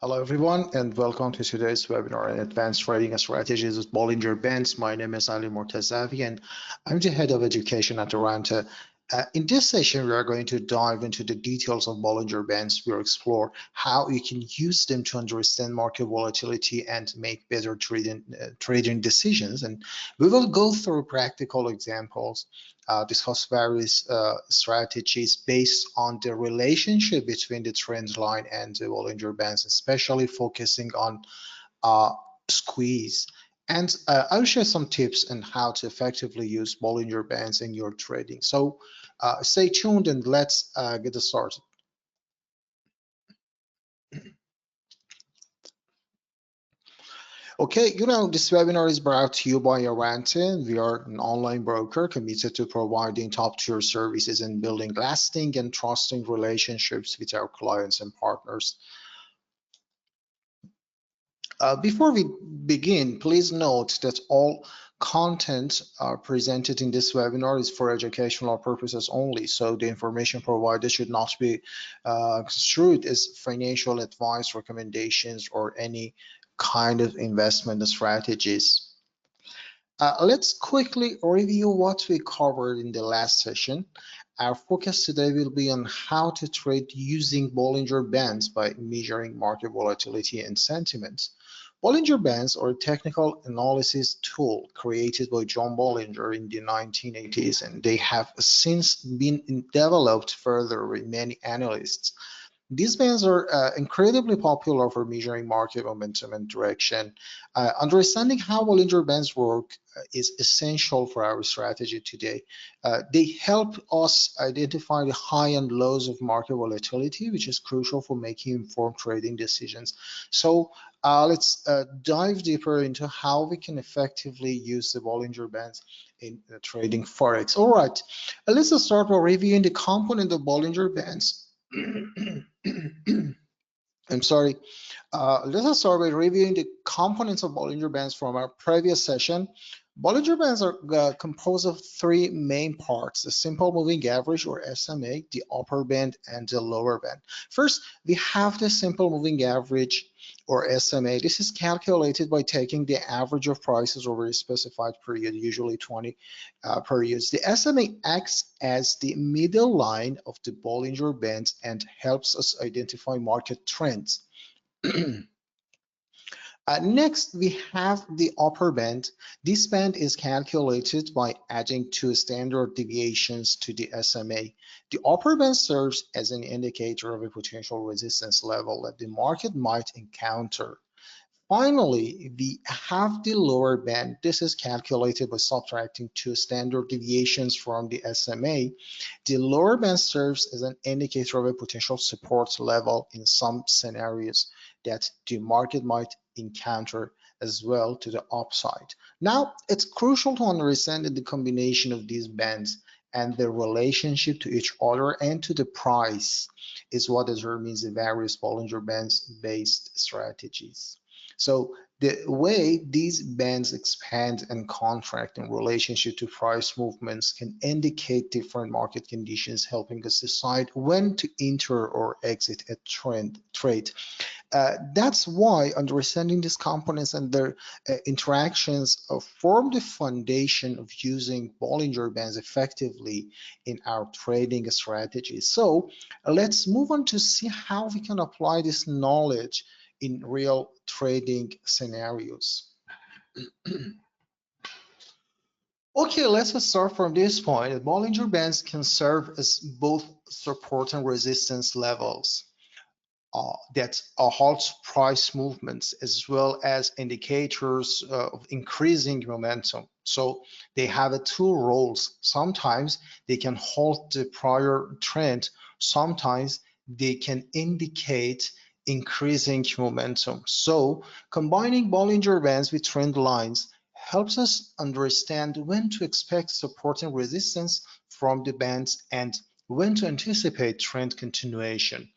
Hello, everyone, and welcome to today's webinar on advanced trading strategies with Bollinger Bands. My name is Ali Mortazavi, and I'm the head of education at Toronto. In this session, we are going to dive into the details of Bollinger Bands. We'll explore how you can use them to understand market volatility and make better trading decisions. And we will go through practical examples, discuss various strategies based on the relationship between the trend line and the Bollinger Bands, especially focusing on uh, squeeze. And I'll share some tips on how to effectively use Bollinger Bands in your trading. So stay tuned and let's get started. Okay, this webinar is brought to you by Arantin. We are an online broker committed to providing top-tier services and building lasting and trusting relationships with our clients and partners. Before we begin, please note that all content presented in this webinar is for educational purposes only, so the information provided should not be construed as financial advice, recommendations, or any kind of investment strategies. Let's quickly review what we covered in the last session. Our focus today will be on how to trade using Bollinger Bands by measuring market volatility and sentiment. Bollinger Bands are a technical analysis tool created by John Bollinger in the 1980s, and they have since been developed further by many analysts. These bands are incredibly popular for measuring market momentum and direction. Understanding how Bollinger Bands work is essential for our strategy today. They help us identify the high and lows of market volatility, which is crucial for making informed trading decisions. So let's dive deeper into how we can effectively use the Bollinger Bands in trading Forex. All right, let's start by reviewing the component of Bollinger Bands. I'm sorry. Let us start by reviewing the components of Bollinger Bands from our previous session. Bollinger Bands are composed of three main parts: the simple moving average, or SMA, the upper band, and the lower band. First, we have the simple moving average, or SMA. This is calculated by taking the average of prices over a specified period, usually 20 periods. The SMA acts as the middle line of the Bollinger Bands and helps us identify market trends. Next, we have the upper band. This band is calculated by adding two standard deviations to the SMA. The upper band serves as an indicator of a potential resistance level that the market might encounter. Finally, we have the lower band. This is calculated by subtracting two standard deviations from the SMA. The lower band serves as an indicator of a potential support level in some scenarios that the market might encounter as well to the upside. Now, it's crucial to understand that the combination of these bands and their relationship to each other and to the price is what determines the various Bollinger Bands based strategies. So the way these bands expand and contract in relationship to price movements can indicate different market conditions, helping us decide when to enter or exit a trade. That's why understanding these components and their interactions form the foundation of using Bollinger Bands effectively in our trading strategies. So let's move on to see how we can apply this knowledge in real trading scenarios. Okay, let's start from this point. Bollinger Bands can serve as both support and resistance levels that halt price movements, as well as indicators of increasing momentum. So they have two roles. Sometimes they can halt the prior trend. Sometimes they can indicate increasing momentum. So combining Bollinger Bands with trend lines helps us understand when to expect support and resistance from the bands and when to anticipate trend continuation.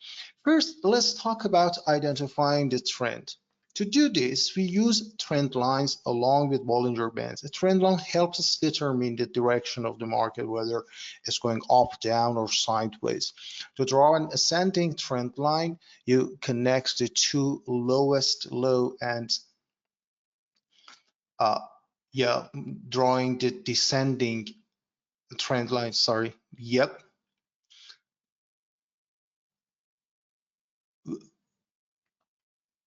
First, let's talk about identifying the trend. To do this, we use trend lines along with Bollinger Bands. A trend line helps us determine the direction of the market, whether it's going up, down, or sideways. To draw an ascending trend line, you connect the two lowest low and uh, yeah, drawing the descending trend line, sorry. Yep.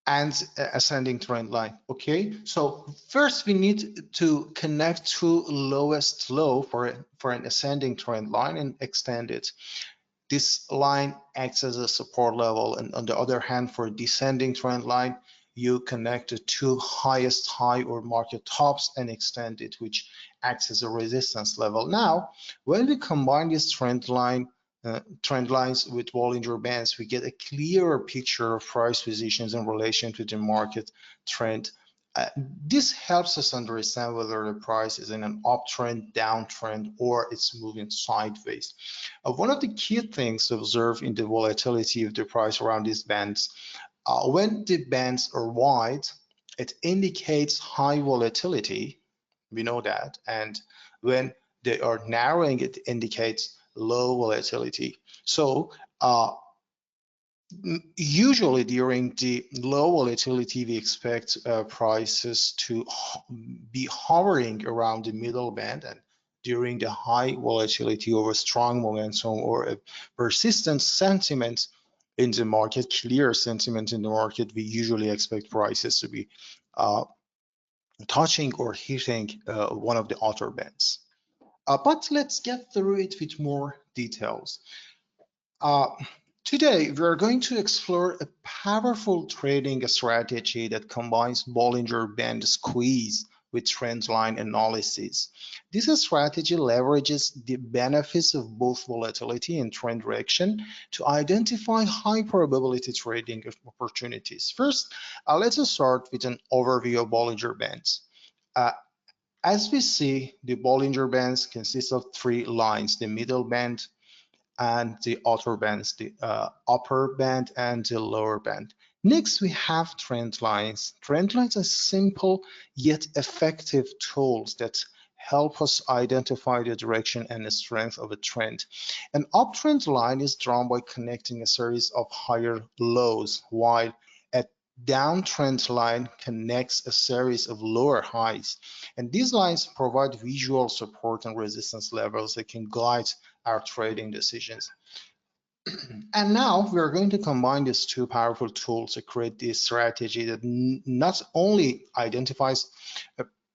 And ascending trend line. Okay, so first we need to connect to lowest low for an ascending trend line and extend it. This line acts as a support level, and on the other hand, for a descending trend line, you connect the two highest high or market tops and extend it, which acts as a resistance level. Now, when we combine this trend lines with Bollinger Bands, we get a clearer picture of price positions in relation to the market trend. This helps us understand whether the price is in an uptrend, downtrend, or it's moving sideways. One of the key things to observe in the volatility of the price around these bands, when the bands are wide, it indicates high volatility. We know that. And when they are narrowing, it indicates low volatility. So usually during the low volatility, we expect prices to be hovering around the middle band, and during the high volatility or a strong momentum or a persistent sentiment in the market, clear sentiment in the market, we usually expect prices to be touching or hitting one of the outer bands. But let's get through it with more details. Uh, Today, we are going to explore a powerful trading strategy that combines Bollinger Band squeeze with trend line analysis. This strategy leverages the benefits of both volatility and trend direction to identify high probability trading opportunities. First, let's start with an overview of Bollinger Bands. Uh, as we see, the Bollinger Bands consist of three lines: the middle band, and the outer bands, the upper band and the lower band. Next, we have trend lines. Trend lines are simple yet effective tools that help us identify the direction and the strength of a trend. An uptrend line is drawn by connecting a series of higher lows, while a downtrend line connects a series of lower highs. And these lines provide visual support and resistance levels that can guide our trading decisions. And now we're going to combine these two powerful tools to create this strategy that not only identifies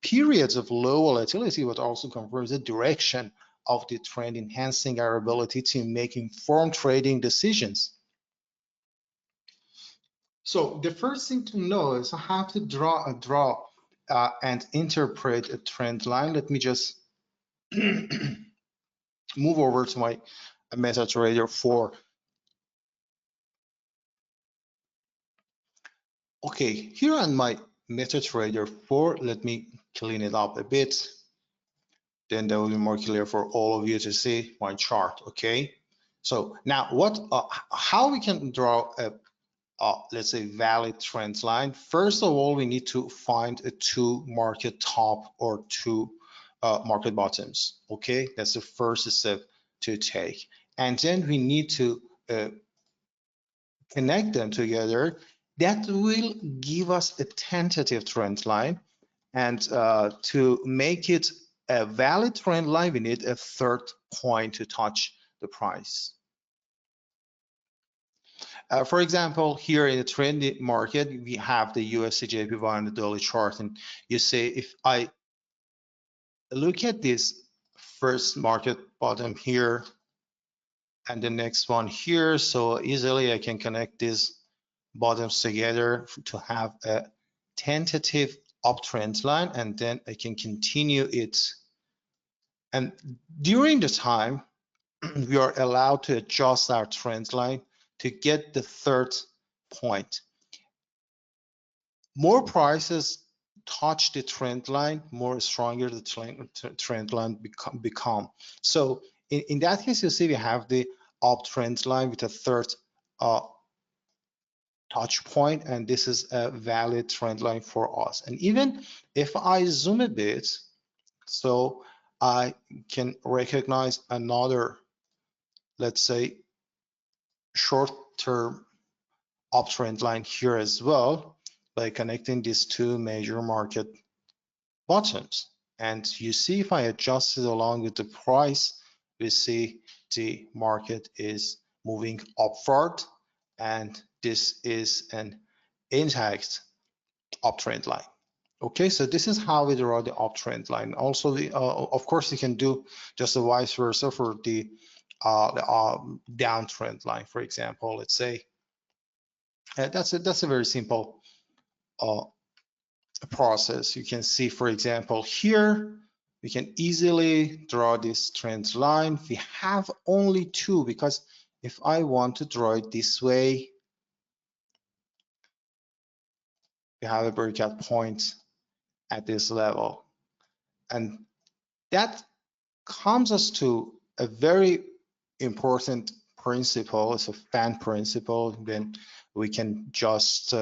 periods of low volatility, but also confirms the direction of the trend, enhancing our ability to make informed trading decisions. So the first thing to know is I have to draw and interpret a trend line. Let me just move over to my MetaTrader 4. Okay, here on my MetaTrader 4, let me clean it up a bit. Then that will be more clear for all of you to see my chart. Okay, so now how we can draw a let's say valid trend line. First of all, we need to find a two market top or two market bottoms. Okay, that's the first step to take, and then we need to connect them together. That will give us a tentative trend line, and to make it a valid trend line, we need a third point to touch the price. For example, here in the trend market, we have the USD JPY on the daily chart, and you say if I look at this first market bottom here and the next one here, so easily I can connect these bottoms together to have a tentative uptrend line, and then I can continue it. And during the time, we are allowed to adjust our trend line to get the third point. More prices touch the trend line, more stronger the trend line become. So in that case, you see we have the uptrend line with a third touch point, and this is a valid trend line for us. And even if I zoom a bit, so I can recognize another, let's say, short-term uptrend line here as well by connecting these two major market bottoms. And you see, if I adjust it along with the price, we see the market is moving upward, and this is an intact uptrend line. Okay, so this is how we draw the uptrend line. Also, of course, you can do just the vice versa for the downtrend line. For example, let's say that's a very simple uh, process. You can see, for example, here we can easily draw this trend line. We have only two, because if I want to draw it this way, we have a breakout point at this level, and that comes us to a very important principle. It's a fan principle. Then we can just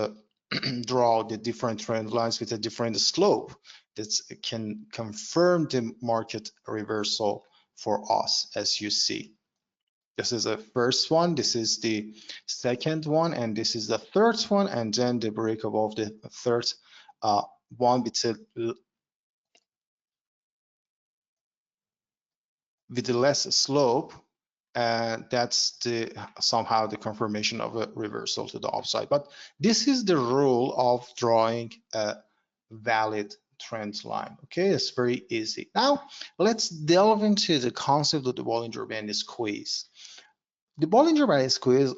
draw the different trend lines with a different slope that can confirm the market reversal for us. As you see, this is the first one, this is the second one, and this is the third one, and then the break above the third one with the less slope, and that's the somehow the confirmation of a reversal to the upside. But this is the rule of drawing a valid trend line. Okay, it's very easy. Now let's delve into the concept of the Bollinger Band squeeze. The Bollinger Band squeeze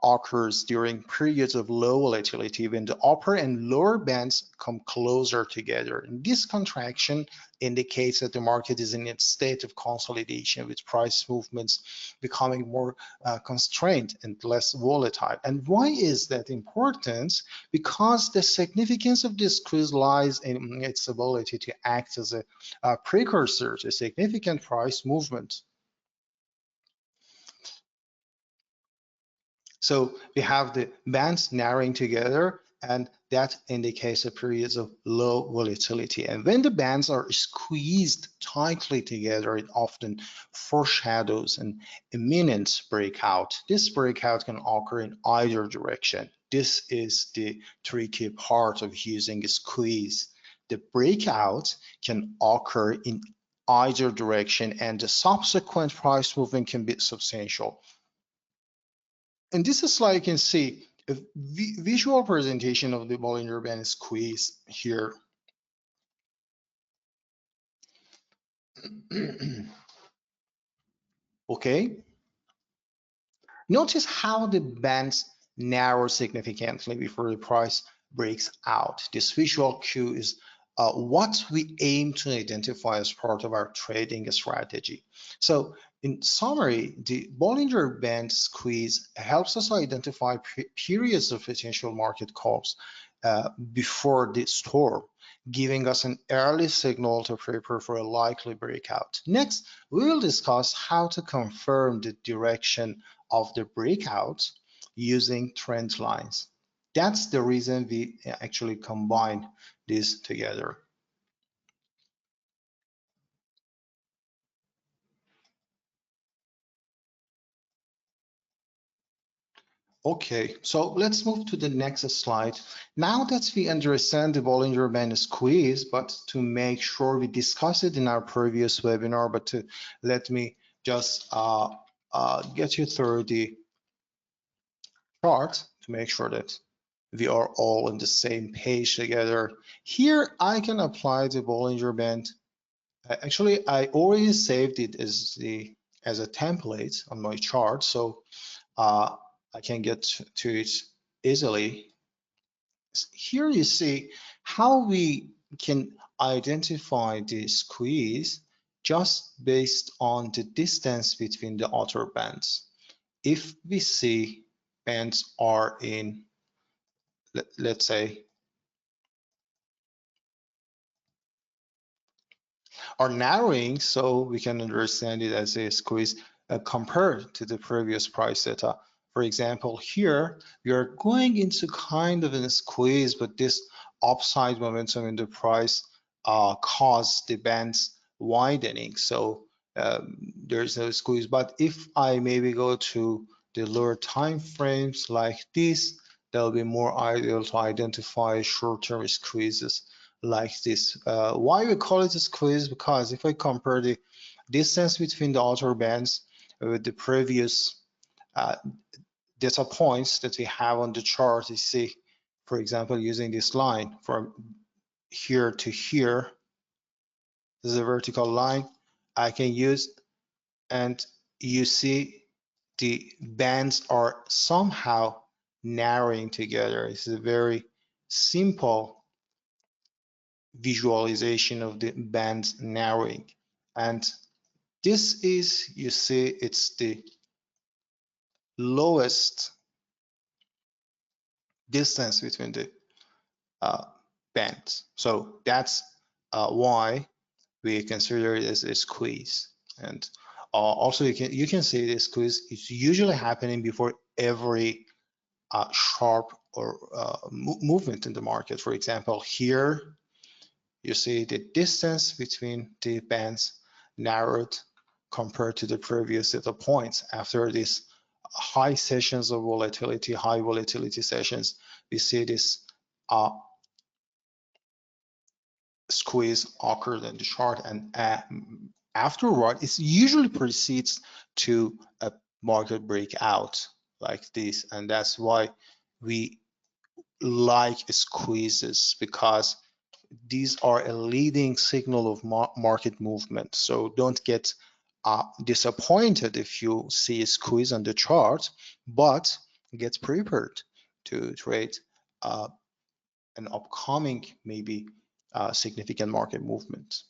occurs during periods of low volatility when the upper and lower bands come closer together. And this contraction indicates that the market is in its state of consolidation, with price movements becoming more constrained and less volatile. And why is that important? Because the significance of this squeeze lies in its ability to act as a precursor to significant price movement. So we have the bands narrowing together, and that indicates a periods of low volatility. And when the bands are squeezed tightly together, it often foreshadows an imminent breakout. This breakout can occur in either direction. This is the tricky part of using a squeeze. The breakout can occur in either direction, and the subsequent price movement can be substantial. And this is, like you can see, a visual presentation of the Bollinger Band squeeze here. Okay, notice how the bands narrow significantly before the price breaks out. This visual cue is what we aim to identify as part of our trading strategy. So in summary, the Bollinger Band squeeze helps us identify periods of potential market calls before the storm, giving us an early signal to prepare for a likely breakout. Next, we will discuss how to confirm the direction of the breakout using trend lines. That's the reason we actually combine these together. Okay, so let's move to the next slide. Now that we understand the Bollinger Band squeeze, but to make sure we discussed it in our previous webinar, but to let me just get you through the chart to make sure that we are all on the same page together. Here, I can apply the Bollinger Band. Actually, I already saved it as a template on my chart, so I can get to it easily. Here you see how we can identify the squeeze just based on the distance between the outer bands. If we see bands are in, let's say, are narrowing, so we can understand it as a squeeze compared to the previous price data. For example, here we are going into kind of a squeeze, but this upside momentum in the price caused the bands widening. So there's no squeeze. But if I maybe go to the lower time frames like this, they'll be more ideal to identify short-term squeezes like this. Why we call it a squeeze? Because if I compare the distance between the outer bands with the previous uh, data points that we have on the chart, you see, for example, using this line from here to here, this is a vertical line I can use, and you see the bands are somehow narrowing together. It's a very simple visualization of the bands narrowing. And this is, you see, it's the lowest distance between the uh, bands. So that's why we consider it as a squeeze. And also you can see this squeeze is usually happening before every sharp or movement in the market. For example, here you see the distance between the bands narrowed compared to the previous data points. After these high sessions of volatility, high volatility sessions, we see this squeeze occurred in the chart, and afterward it usually precedes to a market breakout like this, and that's why we like squeezes, because these are a leading signal of market movement. So don't get disappointed if you see a squeeze on the chart, but get prepared to trade an upcoming maybe significant market movement.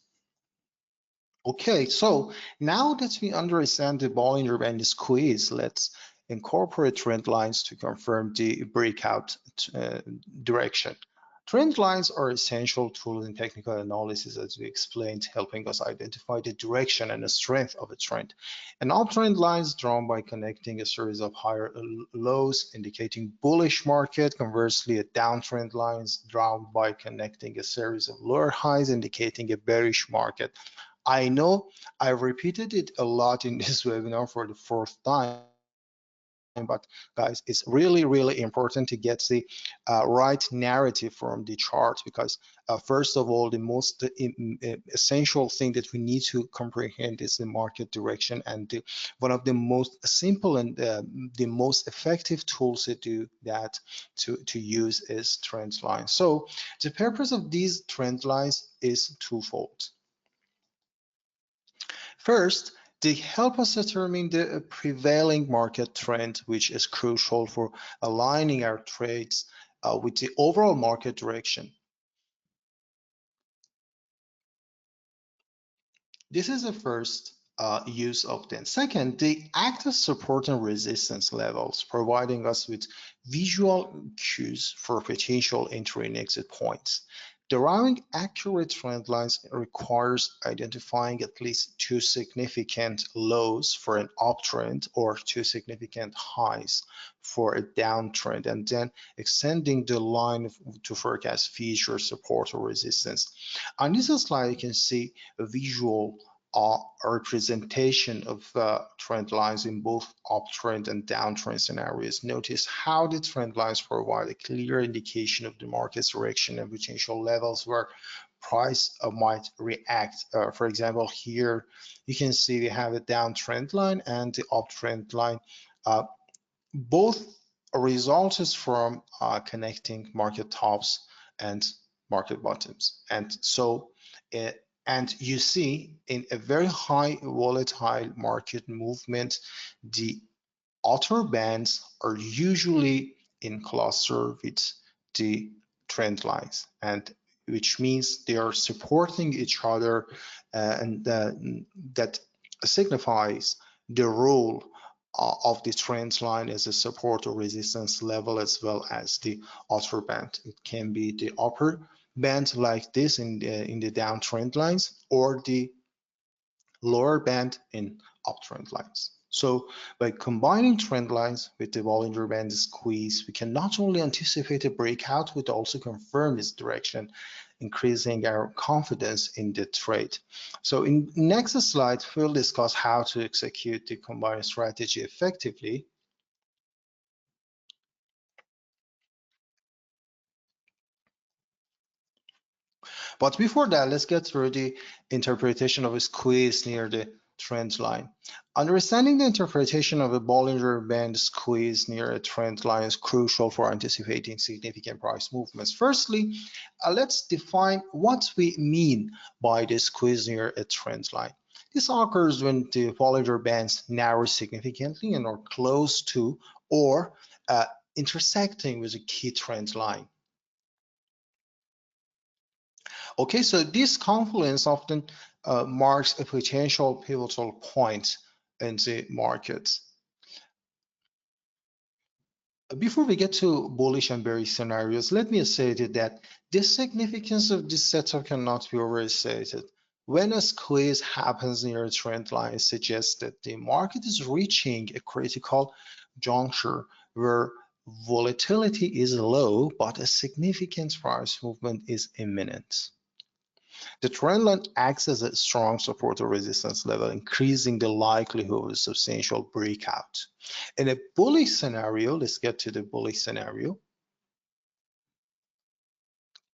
Okay, so now that we understand the Bollinger Band squeeze, let's incorporate trend lines to confirm the breakout direction. Trend lines are essential tools in technical analysis, as we explained, helping us identify the direction and the strength of a trend. An uptrend line is drawn by connecting a series of higher lows, indicating bullish market. Conversely, a downtrend line is drawn by connecting a series of lower highs, indicating a bearish market. I know I repeated it a lot in this webinar for the fourth time, but guys, it's really important to get the right narrative from the chart, because first of all, the most essential thing that we need to comprehend is the market direction, and one of the most simple and the most effective tools to do that to use is trend lines. So the purpose of these trend lines is twofold. First, they help us determine the prevailing market trend, which is crucial for aligning our trades with the overall market direction. This is the first use of them. Second, they act as support and resistance levels, providing us with visual cues for potential entry and exit points. Deriving accurate trend lines requires identifying at least two significant lows for an uptrend or two significant highs for a downtrend, and then extending the line to forecast future support or resistance. On this slide, you can see a visual representation of trend lines in both uptrend and downtrend scenarios. Notice how the trend lines provide a clear indication of the market's direction and potential levels where price might react. For example, here you can see we have a downtrend line and the uptrend line. Both results from connecting market tops and market bottoms, and so and you see in a very high volatile market movement, the outer bands are usually in cluster with the trend lines, and which means they are supporting each other, and that signifies the role of the trend line as a support or resistance level, as well as the outer band. It can be the upper band like this in the downtrend lines, or the lower band in uptrend lines. So by combining trend lines with the Bollinger Band squeeze, we can not only anticipate a breakout, but also confirm its direction, increasing our confidence in the trade. So in next slide, we'll discuss how to execute the combined strategy effectively. But before that, let's get through the interpretation of a squeeze near the trend line. Understanding the interpretation of a Bollinger Band squeeze near a trend line is crucial for anticipating significant price movements. Firstly, let's define what we mean by the squeeze near a trend line. This occurs when the Bollinger Bands narrow significantly and are close to or intersecting with a key trend line. Okay, so this confluence often marks a potential pivotal point in the market. Before we get to bullish and bearish scenarios, let me say that the significance of this setup cannot be overstated. When a squeeze happens near a trend line, it suggests that the market is reaching a critical juncture where volatility is low, but a significant price movement is imminent. The trend line acts as a strong support or resistance level, increasing the likelihood of a substantial breakout. In a bullish scenario, let's get to the bullish scenario.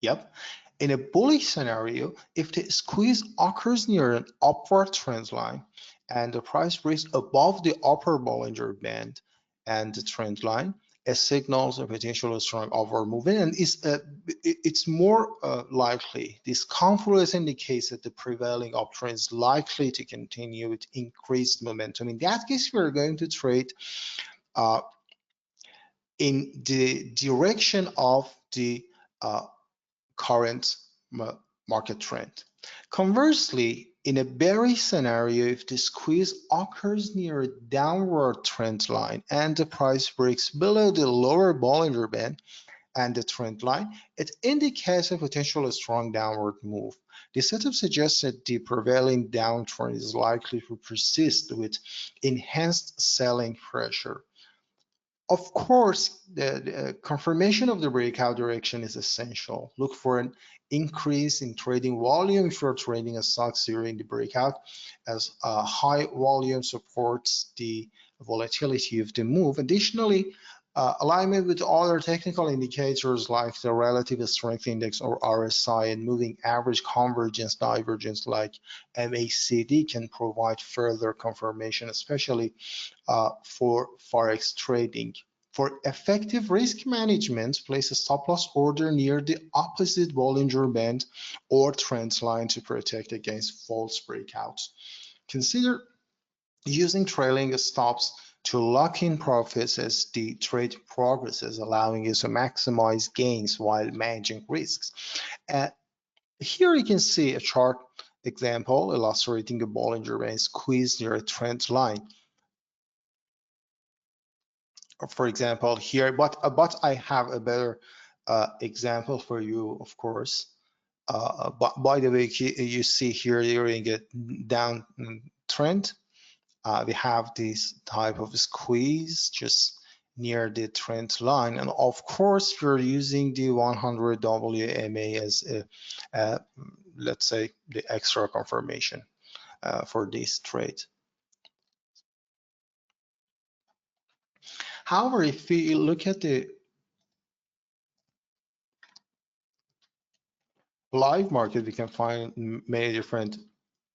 Yep. In a bullish scenario, if the squeeze occurs near an upward trend line and the price breaks above the upper Bollinger Band and the trend line, it signals a potential strong upward movement, and it's more likely. This confluence indicates that the prevailing uptrend is likely to continue with increased momentum. In that case, we are going to trade in the direction of the current market trend. Conversely, in a bearish scenario, if the squeeze occurs near a downward trend line and the price breaks below the lower Bollinger Band and the trend line, it indicates a potential strong downward move. The setup suggests that the prevailing downtrend is likely to persist with enhanced selling pressure. Of course, the confirmation of the breakout direction is essential. Look for an increase in trading volume if you're trading a stocks during the breakout, as high volume supports the volatility of the move. Additionally, alignment with other technical indicators like the relative strength index or RSI and moving average convergence divergence like MACD can provide further confirmation, especially for forex trading. For effective risk management, place a stop loss order near the opposite Bollinger Band or trend line to protect against false breakouts. Consider using trailing stops to lock in profits as the trade progresses, allowing you to maximize gains while managing risks. Here you can see a chart example illustrating a Bollinger Band squeeze near a trend line. For example, here, but I have a better example for you, of course. But by the way, you see here during a down trend, we have this type of squeeze just near the trend line, and of course we're using the 100 WMA as let's say the extra confirmation for this trade. However, if we look at the live market, we can find many different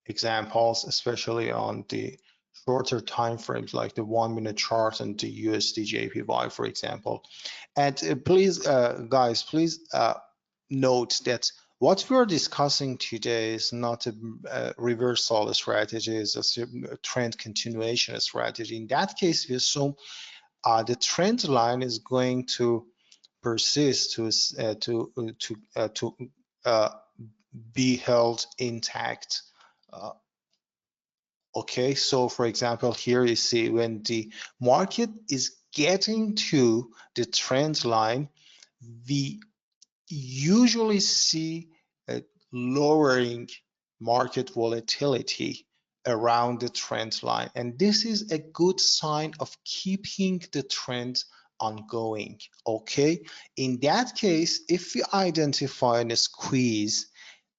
examples, especially on the shorter time frames like the 1 minute chart and the USD JPY, for example. And please, guys, please note that what we are discussing today is not a reversal strategy, it's a trend continuation strategy. In that case, we assume the trend line is going to persist to be held intact. Okay, so for example, here you see when the market is getting to the trend line, we usually see a lowering market volatility around the trend line, and this is a good sign of keeping the trend ongoing. Okay, in that case, if we identify a squeeze,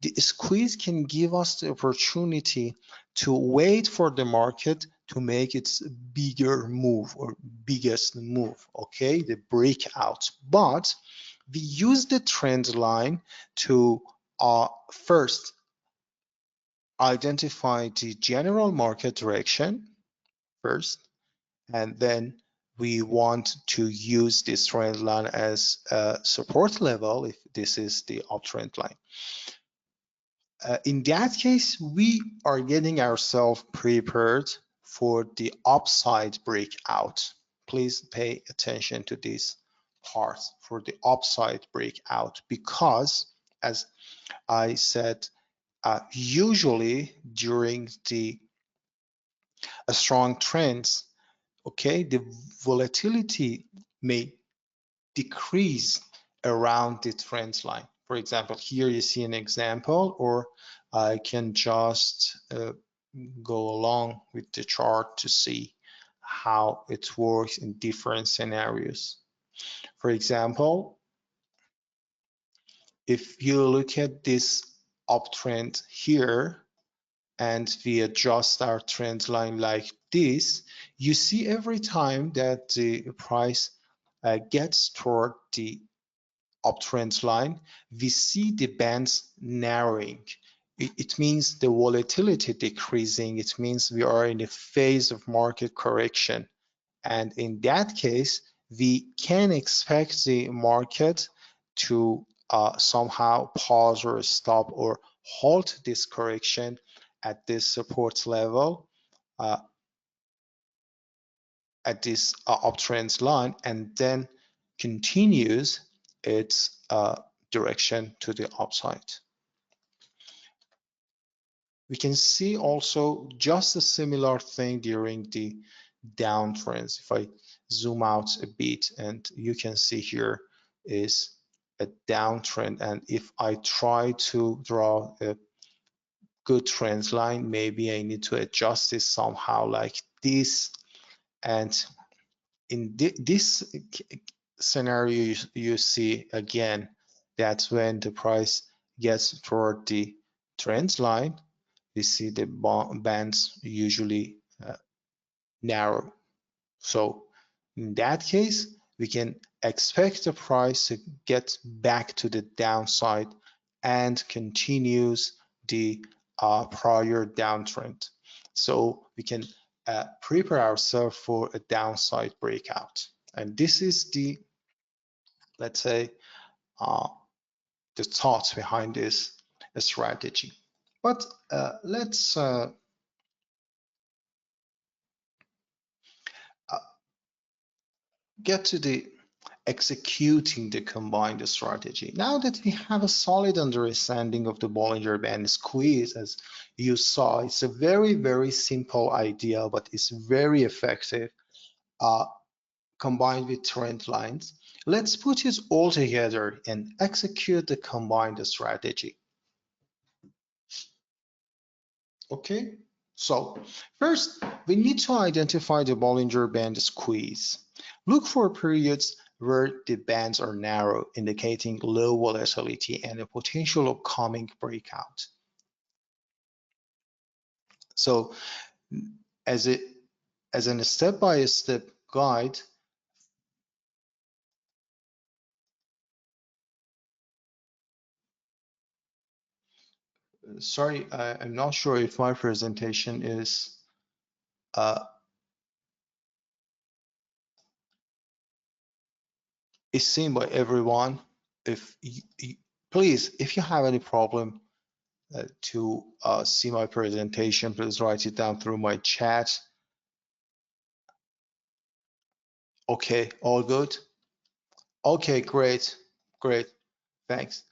the squeeze can give us the opportunity to wait for the market to make its bigger move or biggest move, okay, the breakout. But we use the trend line to first identify the general market direction first, and then we want to use this trend line as a support level if this is the uptrend line. In that case, we are getting ourselves prepared for the upside breakout. Please pay attention to this part for the upside breakout, because as I said, usually during the strong trends, okay, the volatility may decrease around the trend line. For example, here you see an example, or I can just go along with the chart to see how it works in different scenarios. For example, if you look at this uptrend here and we adjust our trend line like this, you see every time that the price gets toward the uptrend line, we see the bands narrowing. It means the volatility decreasing. It means we are in a phase of market correction. And in that case, we can expect the market to somehow pause or stop or halt this correction at this support level, at this uptrend line, and then continues its direction to the upside. We can see also just a similar thing during the downtrends. If I zoom out a bit, and you can see here is a downtrend, and if I try to draw a good trend line, maybe I need to adjust this somehow like this. And in this scenario, you see again that when the price gets toward the trend line, we see the bands usually narrow. So in that case, we can expect the price to get back to the downside and continues the prior downtrend. So we can prepare ourselves for a downside breakout. And this is the, let's say, the thoughts behind this strategy. But let's get to the executing the combined strategy. Now that we have a solid understanding of the Bollinger Band squeeze, as you saw, it's a very, very simple idea, but it's very effective combined with trend lines. Let's put it all together and execute the combined strategy. Okay, so first we need to identify the Bollinger Band squeeze. Look for periods where the bands are narrow, indicating low volatility and a potential upcoming breakout. So as a step-by-step guide, sorry, I'm not sure if my presentation is seen by everyone. If please, if you have any problem to see my presentation, please write it down through my chat. Okay, all good. Okay, great, thanks.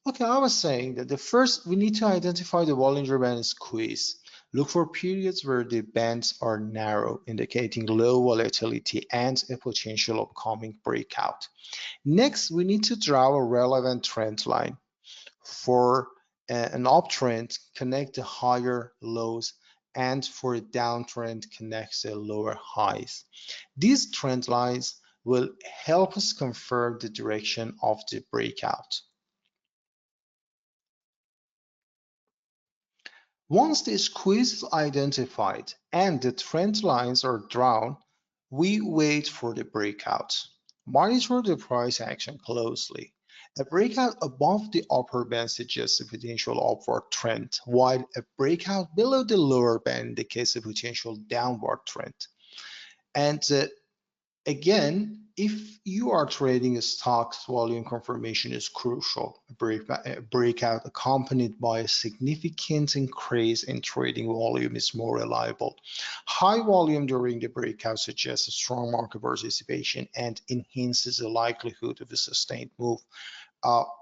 Okay, I was saying that the first, we need to identify the Bollinger Band squeeze. Look for periods where the bands are narrow, indicating low volatility and a potential upcoming breakout. Next, we need to draw a relevant trend line for an uptrend, connect the higher lows, and for a downtrend, connect the lower highs. These trend lines will help us confirm the direction of the breakout. Once the squeeze is identified and the trend lines are drawn, we wait for the breakout. Monitor the price action closely. A breakout above the upper band suggests a potential upward trend, while a breakout below the lower band indicates a potential downward trend. And again, if you are trading stocks, volume confirmation is crucial. A breakout accompanied by a significant increase in trading volume is more reliable. High volume during the breakout suggests a strong market participation and enhances the likelihood of a sustained move.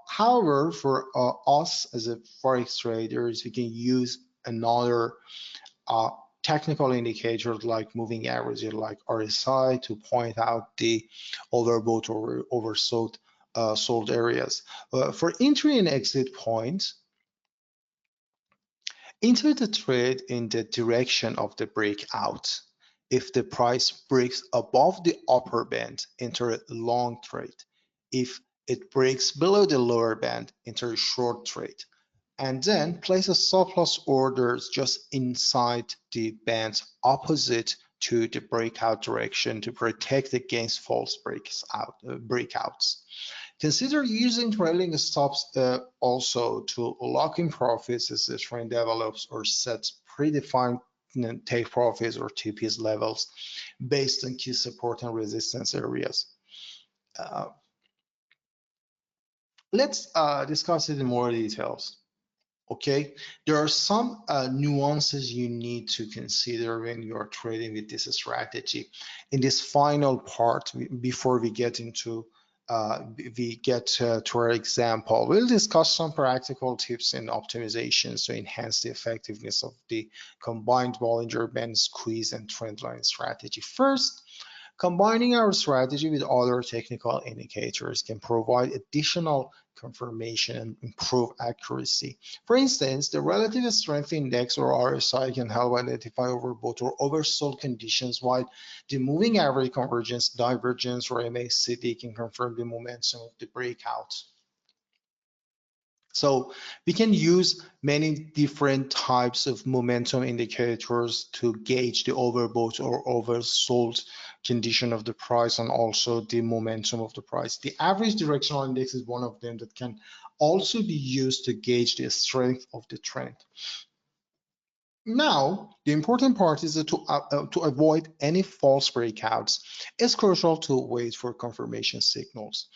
However, for us as a forex traders, we can use another uh, technical indicators like moving averages like RSI to point out the overbought or oversold sold areas. For entry and exit points, enter the trade in the direction of the breakout. If the price breaks above the upper band, enter a long trade. If it breaks below the lower band, enter a short trade. And then place a stop loss orders just inside the bands opposite to the breakout direction to protect against false breakouts. Consider using trailing stops also to lock in profits as the trend develops, or set predefined take profits or TPS levels based on key support and resistance areas. Uh, let's discuss it in more details. Okay, there are some nuances you need to consider when you're trading with this strategy. In this final part, before we get into to our example, we'll discuss some practical tips and optimizations to enhance the effectiveness of the combined Bollinger Band squeeze and trendline strategy. First, combining our strategy with other technical indicators can provide additional confirmation and improve accuracy. For instance, the relative strength index or RSI can help identify overbought or oversold conditions, while the moving average convergence, divergence, or MACD can confirm the momentum of the breakout. So we can use many different types of momentum indicators to gauge the overbought or oversold condition of the price, and also the momentum of the price. The average directional index is one of them that can also be used to gauge the strength of the trend. Now, the important part is that to avoid any false breakouts, it's crucial to wait for confirmation signals.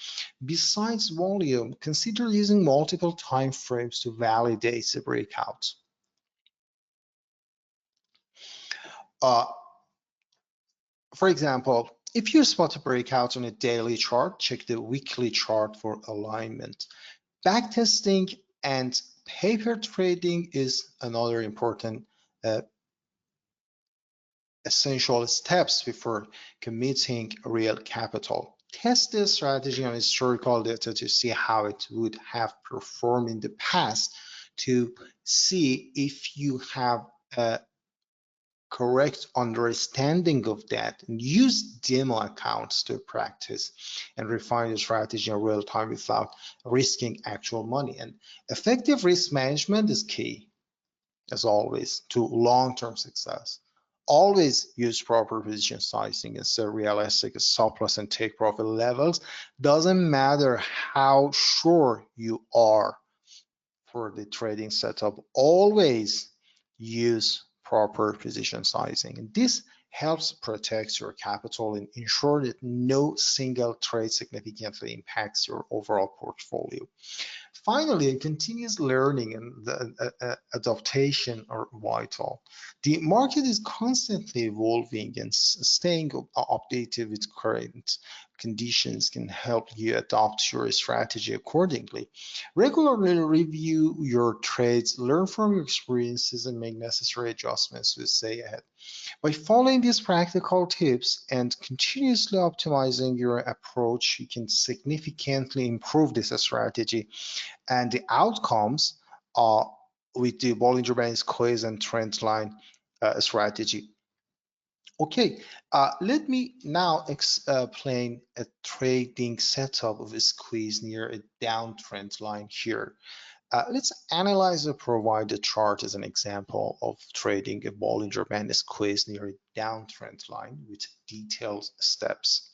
Besides volume, consider using multiple time frames to validate the breakout. For example, if you spot a breakout on a daily chart, check the weekly chart for alignment. Backtesting and paper trading is another important essential steps before committing real capital. Test the strategy on historical data to see how it would have performed in the past, to see if you have a correct understanding of that, and use demo accounts to practice and refine the strategy in real time without risking actual money. And effective risk management is key, as always, to long-term success. Always use proper position sizing and set realistic stop loss and take profit levels. Doesn't matter how sure you are for the trading setup, always use proper position sizing. And this helps protect your capital and ensure that no single trade significantly impacts your overall portfolio. Finally, continuous learning and the adaptation are vital. The market is constantly evolving, and staying updated with current conditions can help you adopt your strategy accordingly. Regularly review your trades, learn from your experiences, and make necessary adjustments to stay ahead. By following these practical tips and continuously optimizing your approach, you can significantly improve this strategy, and the outcomes uh, with the Bollinger Bands squeeze and trend line strategy. Okay, let me now explain a trading setup of a squeeze near a downtrend line here. Let's analyze or provide a chart as an example of trading a Bollinger Band squeeze near a downtrend line with detailed steps.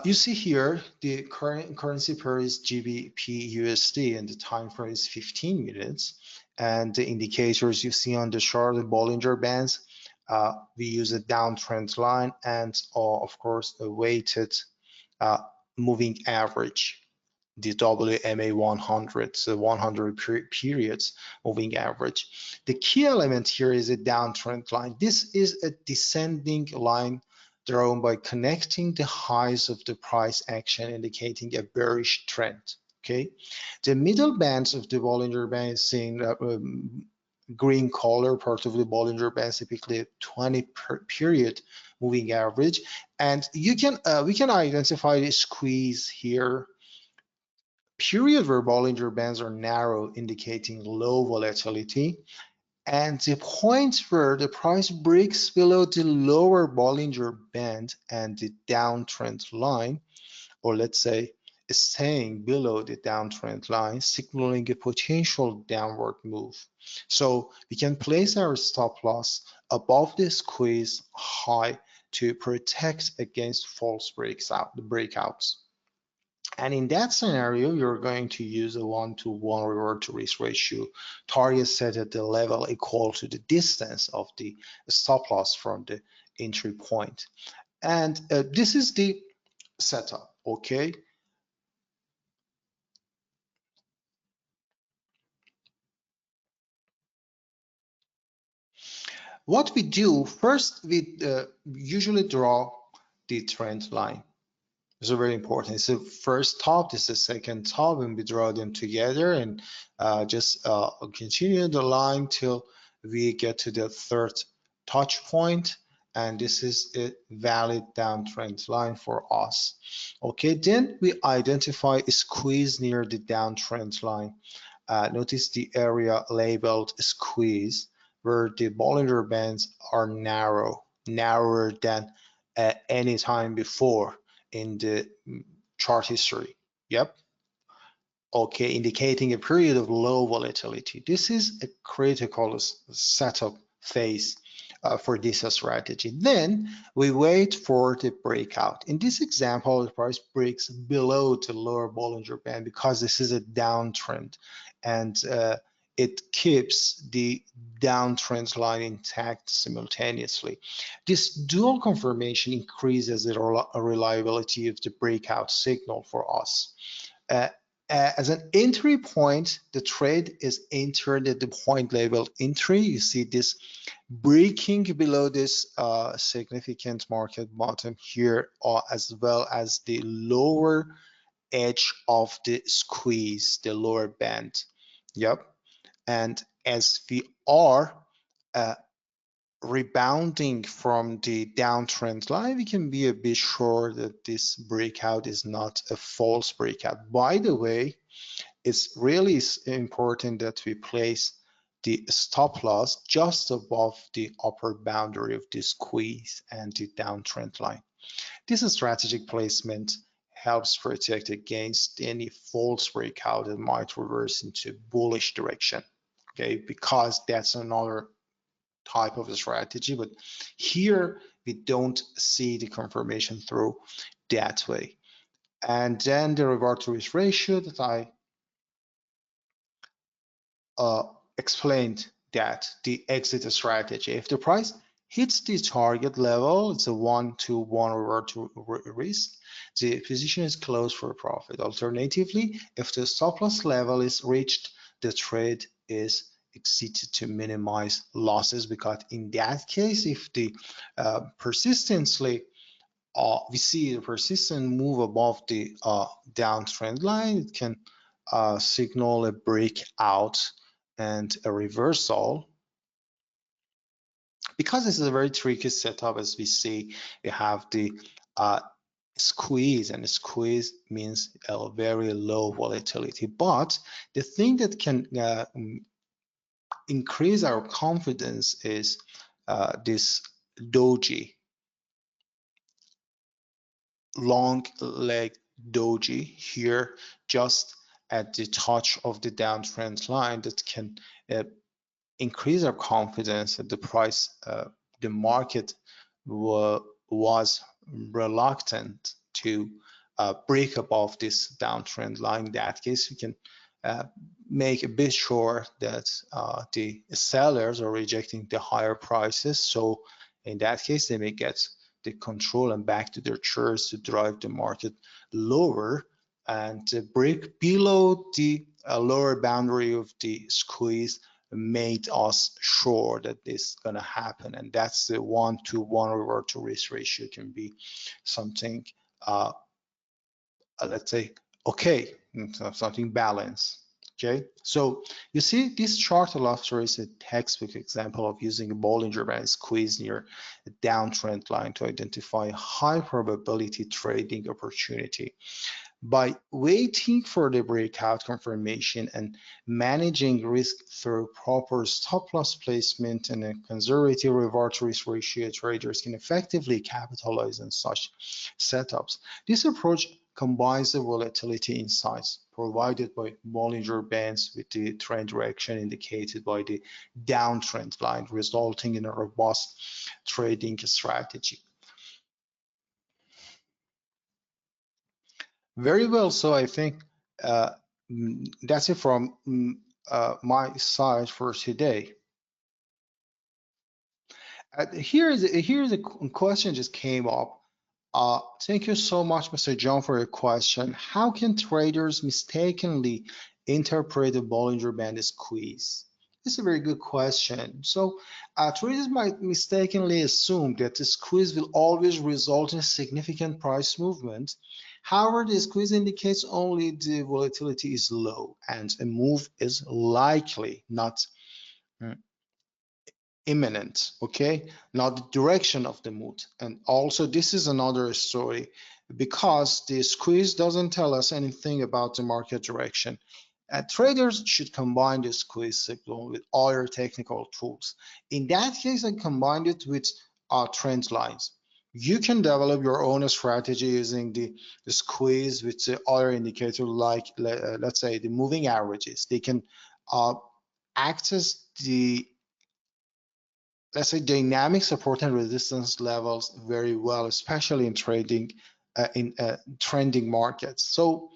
You see here the current currency pair is GBP USD and the time frame is 15 minutes. And the indicators you see on the chart, the Bollinger Bands, we use a downtrend line and of course a weighted uh, moving average, the WMA 100, so 100 periods moving average. The key element here is a downtrend line. This is a descending line drawn by connecting the highs of the price action, indicating a bearish trend. Okay, the middle bands of the Bollinger Band is seen green color part of the Bollinger Band, typically a 20 period moving average, and you can we can identify the squeeze here. Period where Bollinger Bands are narrow, indicating low volatility, and the point where the price breaks below the lower Bollinger Band and the downtrend line, or let's say staying below the downtrend line, signaling a potential downward move. So we can place our stop loss above the squeeze high to protect against false breakouts. And in that scenario, you're going to use a 1-to-1 reward to risk ratio, target set at the level equal to the distance of the stop loss from the entry point. And this is the setup, okay? What we do, first we usually draw the trend line. It's very important. It's the first top, this is the second top, and we draw them together and just continue the line till we get to the third touch point, and this is a valid downtrend line for us. Okay, then we identify a squeeze near the downtrend line. Notice the area labeled squeeze, where the Bollinger Bands are narrower than at any time before in the chart history. Yep. Okay, indicating a period of low volatility. This is a critical setup phase for this strategy. Then we wait for the breakout. In this example, the price breaks below the lower Bollinger Band because this is a downtrend, and it keeps the downtrend line intact simultaneously. This dual confirmation increases the reliability of the breakout signal for us. As an entry point, the trade is entered at the point labeled entry. You see this breaking below this significant market bottom here, as well as the lower edge of the squeeze, the lower band. Yep. And as we are rebounding from the downtrend line, we can be a bit sure that this breakout is not a false breakout. By the way, it's really important that we place the stop loss just above the upper boundary of the squeeze and the downtrend line. This strategic placement helps protect against any false breakout that might reverse into bullish direction, okay, because that's another type of a strategy, but here we don't see the confirmation through that way. And then the reward to risk ratio that I explained, that the exit strategy, if the price hits the target level, it's a 1-to-1 reward to risk, the position is closed for a profit. Alternatively, if the stop loss level is reached, the trade is exited to minimize losses, because in that case, if the persistently we see the persistent move above the downtrend line, it can signal a breakout and a reversal. Because this is a very tricky setup, as we see, we have the squeeze, and squeeze means a very low volatility. But the thing that can increase our confidence is this doji, long leg doji here, just at the touch of the downtrend line, that can increase our confidence that the price, the market was reluctant to break above this downtrend line. In that case, we can make a bit sure that the sellers are rejecting the higher prices. So in that case, they may get the control and back to their chairs to drive the market lower and break below the lower boundary of the squeeze, made us sure that this is going to happen. And that's the 1-to-1 reward to risk ratio can be something, let's say, okay, something balanced. Okay, so you see this chart illustrates a textbook example of using a Bollinger Band squeeze near a downtrend line to identify a high probability trading opportunity. By waiting for the breakout confirmation and managing risk through proper stop loss placement and a conservative reward to risk ratio, traders can effectively capitalize on such setups. This approach combines the volatility insights provided by Bollinger Bands with the trend direction indicated by the downtrend line, resulting in a robust trading strategy. Very well. So I think that's it from my side for today. Here's a question just came up. Thank you so much, Mr. John, for your question. How can traders mistakenly interpret the Bollinger Band squeeze? This is a very good question. So traders might mistakenly assume that the squeeze will always result in significant price movement. However, the squeeze indicates only the volatility is low and a move is likely, not imminent, okay, not the direction of the mood. And also this is another story, because the squeeze doesn't tell us anything about the market direction. Traders should combine the squeeze signal with other technical tools. In that case, I combined it with trend lines. You can develop your own strategy using the squeeze with the other indicator, like let's say the moving averages. They can act as the, let's say, dynamic support and resistance levels very well, especially in trading in trending markets. So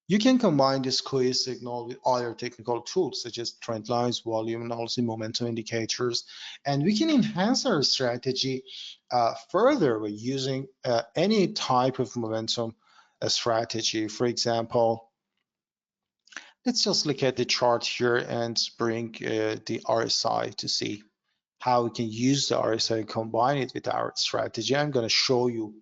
you can combine the squeeze signal with other technical tools such as trend lines, volume, and also momentum indicators. And we can enhance our strategy further by using any type of momentum strategy. For example, let's just look at the chart here and bring the RSI to see how we can use the RSI and combine it with our strategy. I'm going to show you.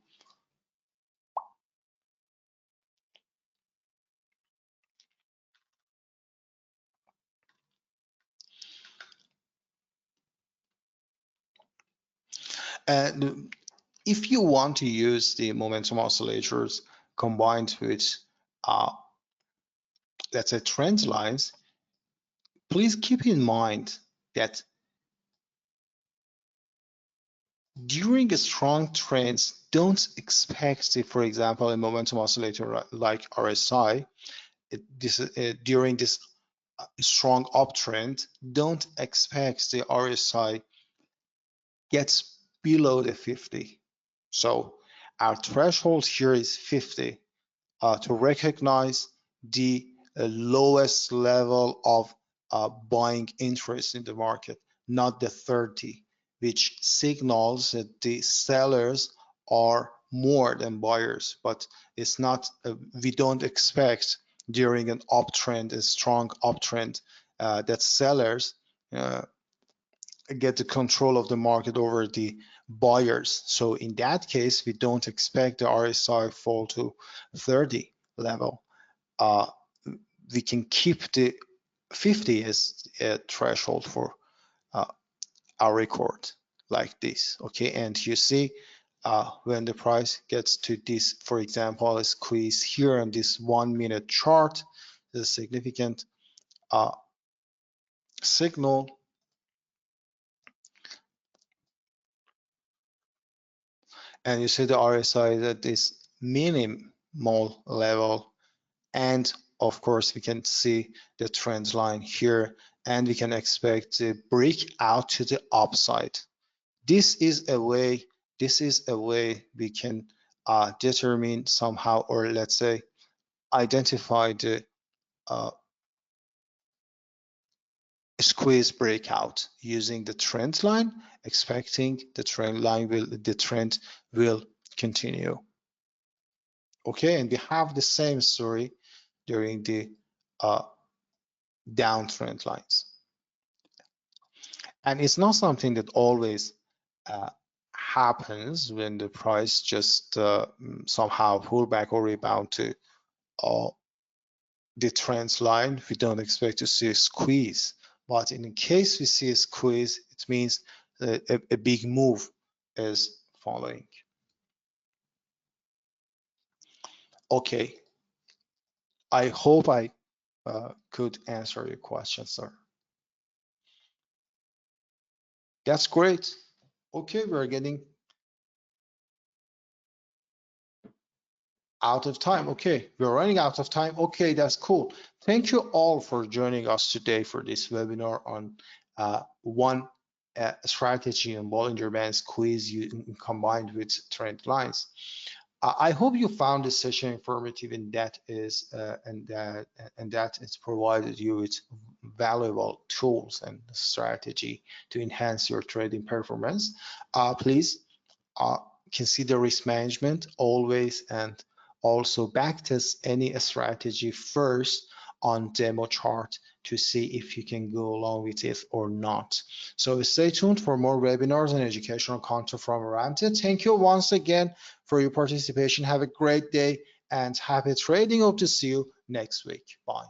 And if you want to use the momentum oscillators combined with, let's say, trend lines, please keep in mind that during a strong trends, don't expect, for example, a momentum oscillator like RSI, during this strong uptrend, don't expect the RSI gets below the 50. So our threshold here is 50 to recognize the lowest level of buying interest in the market, not the 30, which signals that the sellers are more than buyers. But it's not, we don't expect during an uptrend, a strong uptrend, that sellers get the control of the market over the buyers. So in that case, we don't expect the RSI fall to 30 level. We can keep the 50 as a threshold for our record like this. Okay, and you see when the price gets to this, for example, a squeeze here on this 1 minute chart, the significant signal, and you see the RSI is at this minimal level, and of course we can see the trend line here, and we can expect a breakout to the upside. This is a way we can determine somehow, or let's say identify the squeeze breakout using the trend line, expecting the trend will continue. Okay, and we have the same story during the downtrend lines. And it's not something that always happens when the price just somehow pull back or rebound to the trend line. We don't expect to see a squeeze, but in case we see a squeeze, it means that a big move is following. Okay, I hope I could answer your question, sir. That's great. Okay, we're getting out of time. Okay, we're running out of time. Okay, that's cool. Thank you all for joining us today for this webinar on one strategy on Bollinger Bands quiz combined with trend lines. I hope you found this session informative, and that it's provided you with valuable tools and strategy to enhance your trading performance. Please consider risk management always, and also backtest any strategy first on demo chart to see if you can go along with it or not. So stay tuned for more webinars and educational content from Ramted. Thank you once again for your participation. Have a great day and happy trading. Hope to see you next week. Bye.